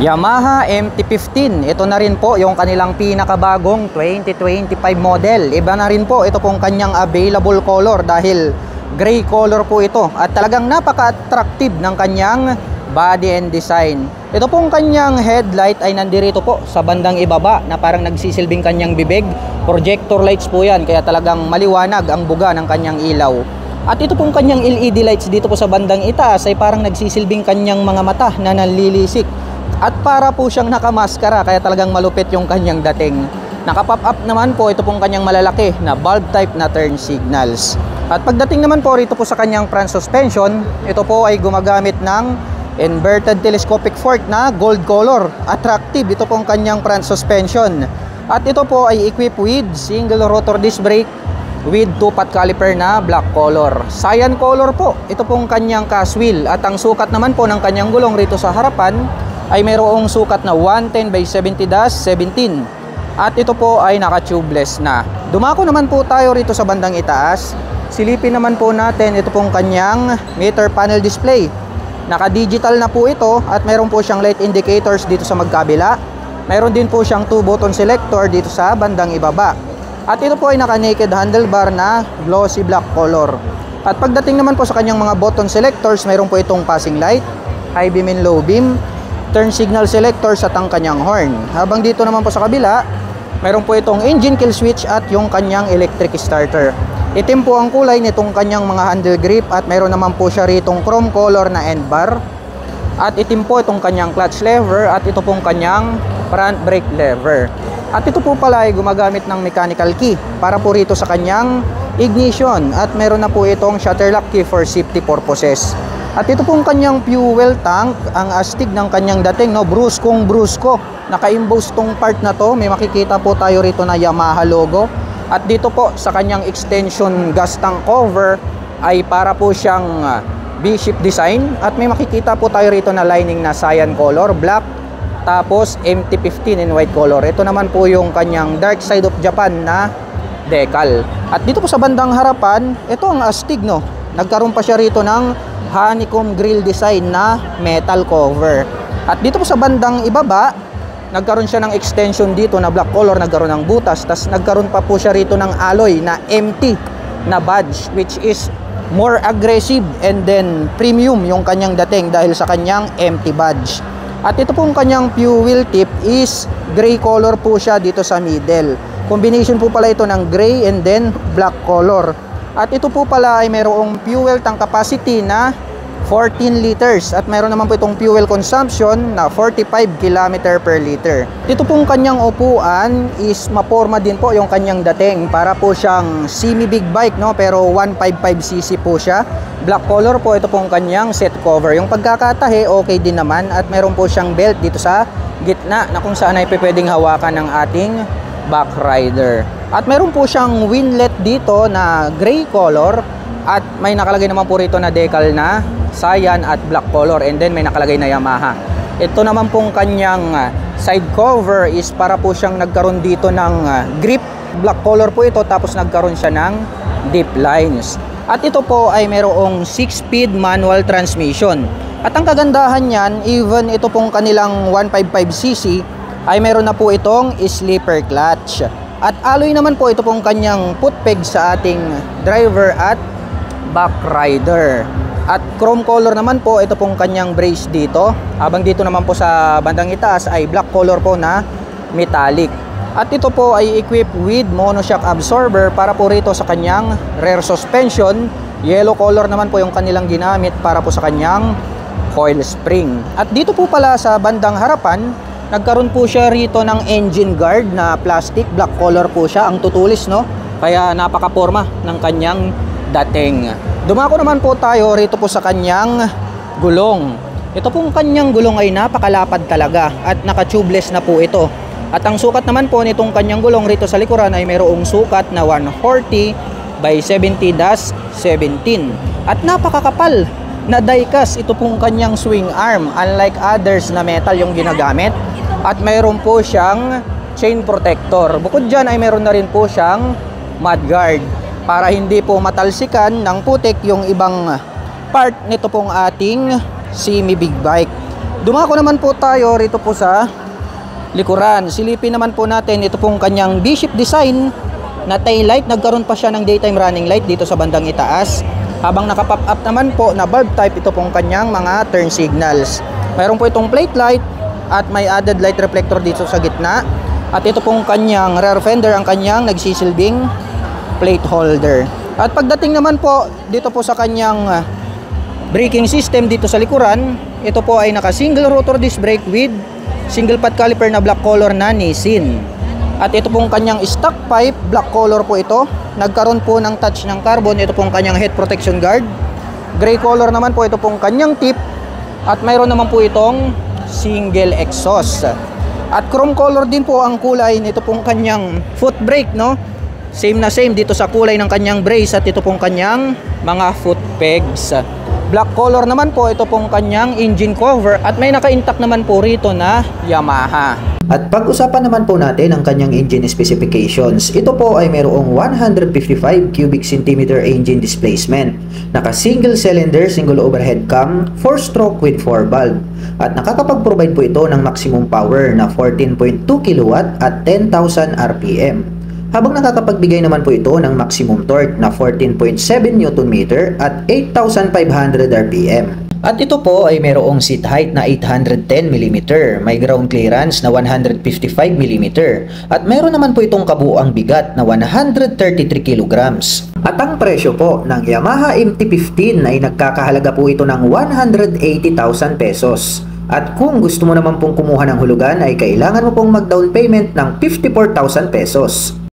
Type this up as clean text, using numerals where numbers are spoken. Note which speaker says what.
Speaker 1: Yamaha MT-15, ito na rin po yung kanilang pinakabagong 2025 model. Iba na rin po ito pong kanyang available color dahil gray color po ito. At talagang napaka-attractive ng kanyang body and design. Ito pong kanyang headlight ay nandirito po sa bandang ibaba na parang nagsisilbing kanyang bibig. Projector lights po yan, kaya talagang maliwanag ang buga ng kanyang ilaw. At ito pong kanyang LED lights dito po sa bandang itaas ay parang nagsisilbing kanyang mga mata na nalilisik. At para po siyang nakamaskara, kaya talagang malupit yung kanyang dating. Naka-pop up naman po ito pong kanyang malalaki na bulb type na turn signals. At pagdating naman po rito po sa kanyang front suspension, ito po ay gumagamit ng inverted telescopic fork na gold color. Attractive ito pong kanyang front suspension. At ito po ay equipped with single rotor disc brake with 2-pot caliper na black color. Cyan color po ito pong kanyang cast wheel. At ang sukat naman po ng kanyang gulong rito sa harapan ay mayroong sukat na 110/70-17. At ito po ay naka-tubeless na. Dumako naman po tayo rito sa bandang itaas. Silipin naman po natin ito pong kanyang meter panel display. Naka-digital na po ito at mayroon po siyang light indicators dito sa magkabila. Mayroon din po siyang 2-button selector dito sa bandang ibaba. At ito po ay naka-naked handlebar na glossy black color. At pagdating naman po sa kanyang mga button selectors, mayroon po itong passing light, high beam and low beam, turn signal selector at ang kanyang horn. Habang dito naman po sa kabila, mayroon po itong engine kill switch at yung kanyang electric starter. Itim po ang kulay nitong kanyang mga handle grip at mayroon naman po siya ritong chrome color na end bar. At itim po itong kanyang clutch lever at ito pong kanyang front brake lever. At ito po pala ay gumagamit ng mechanical key para po rito sa kanyang ignition at mayroon na po itong shutter lock key for safety purposes. At ito pong kanyang fuel tank, ang astig ng kanyang dating, no, bruskong brusko. Naka-emboss tong part na to, may makikita po tayo rito na Yamaha logo. At dito po sa kanyang extension gas tank cover ay para po siyang V-shape design. At may makikita po tayo rito na lining na cyan color, black, tapos MT-15 in white color. Ito naman po yung kanyang Dark Side of Japan na decal. At dito po sa bandang harapan, ito ang astig, no. Nagkaroon pa siya rito ng honeycomb grill design na metal cover. At dito po sa bandang ibaba, nagkaroon siya ng extension dito na black color, nagkaroon ng butas, tas nagkaroon pa po siya rito ng alloy na MT na badge, which is more aggressive and then premium yung kanyang dating dahil sa kanyang MT badge. At ito pong kanyang fuel tip is gray color po siya dito sa middle. Combination po pala ito ng gray and then black color. At ito po pala ay mayroong fuel tank capacity na 14 liters. At mayroon naman po itong fuel consumption na 45 km per liter. Dito pong kanyang upuan is maporma din po yung kanyang dating. Para po siyang semi-big bike, no? Pero 155cc po siya. Black color po ito pong kanyang seat cover. Yung pagkakatahi, okay din naman. At mayroon po siyang belt dito sa gitna na kung saan ay pwedeng hawakan ng ating back rider. At meron po siyang winglet dito na gray color at may nakalagay naman po rito na decal na cyan at black color, and then may nakalagay na Yamaha. Ito naman pong kanyang side cover is para po siyang nagkaroon dito ng grip. Black color po ito, tapos nagkaroon siya ng deep lines. At ito po ay mayroong 6-speed manual transmission. At ang kagandahan niyan, even ito pong kanilang 155cc ay meron na po itong sleeper clutch. At alloy naman po ito pong kanyang foot peg sa ating driver at back rider. At chrome color naman po ito pong kanyang brace dito. Habang dito naman po sa bandang itaas ay black color po na metallic. At ito po ay equipped with monoshock absorber para po rito sa kanyang rear suspension. Yellow color naman po yung kanilang ginamit para po sa kanyang coil spring. At dito po pala sa bandang harapan, nagkaroon po siya rito ng engine guard na plastic, black color po siya, ang tutulis, no? Kaya napaka-porma ng kanyang dating. Dumako naman po tayo rito po sa kanyang gulong. Ito pong kanyang gulong ay napakalapad talaga at naka-tubeless na po ito. At ang sukat naman po nitong kanyang gulong rito sa likuran ay mayroong sukat na 140/70-17. At napakakapal na die-cast ito pong kanyang swing arm, unlike others na metal yung ginagamit. At mayroon po siyang chain protector. Bukod dyan ay mayroon na rin po siyang mudguard para hindi po matalsikan ng putik yung ibang part nito pong ating semi big bike. Dumako naman po tayo rito po sa likuran. Silipin naman po natin ito pong kanyang V-shape design na tail light. Nagkaroon pa siya ng daytime running light dito sa bandang itaas. Habang naka-pop up naman po na bulb type ito pong kanyang mga turn signals. Mayroon po itong plate light at may added light reflector dito sa gitna. At ito pong kanyang rear fender ang kanyang nagsisilbing plate holder. At pagdating naman po dito po sa kanyang braking system dito sa likuran, ito po ay naka single rotor disc brake with single pad caliper na black color na Nissin. At ito pong kanyang stock pipe, black color po ito. Nagkaroon po ng touch ng carbon. Ito pong kanyang head protection guard. Gray color naman po ito pong kanyang tip. At mayroon naman po itong single exhaust. At chrome color din po ang kulay nito pong kanyang foot brake, no? Same na same dito sa kulay ng kanyang brace at ito pong kanyang mga foot pegs. Black color naman po ito pong kanyang engine cover at may naka-intact naman po rito na Yamaha. At pag-usapan naman po natin ang kanyang engine specifications. Ito po ay mayroong 155 cubic centimeter engine displacement. Naka single cylinder, single overhead cam, 4-stroke with 4 valve. At nakakapag-provide po ito ng maximum power na 14.2 kW at 10,000 RPM. Habang nakakapagbigay naman po ito ng maximum torque na 14.7 Nm at 8,500 RPM. At ito po ay mayroong seat height na 810 mm, may ground clearance na 155 mm, at mayroon naman po itong kabuuang bigat na 133 kg. At ang presyo po ng Yamaha MT-15 ay nagkakahalaga po ito ng 180,000 pesos. At kung gusto mo naman pong kumuha ng hulugan ay kailangan mo pong mag-down payment ng 54,000 pesos.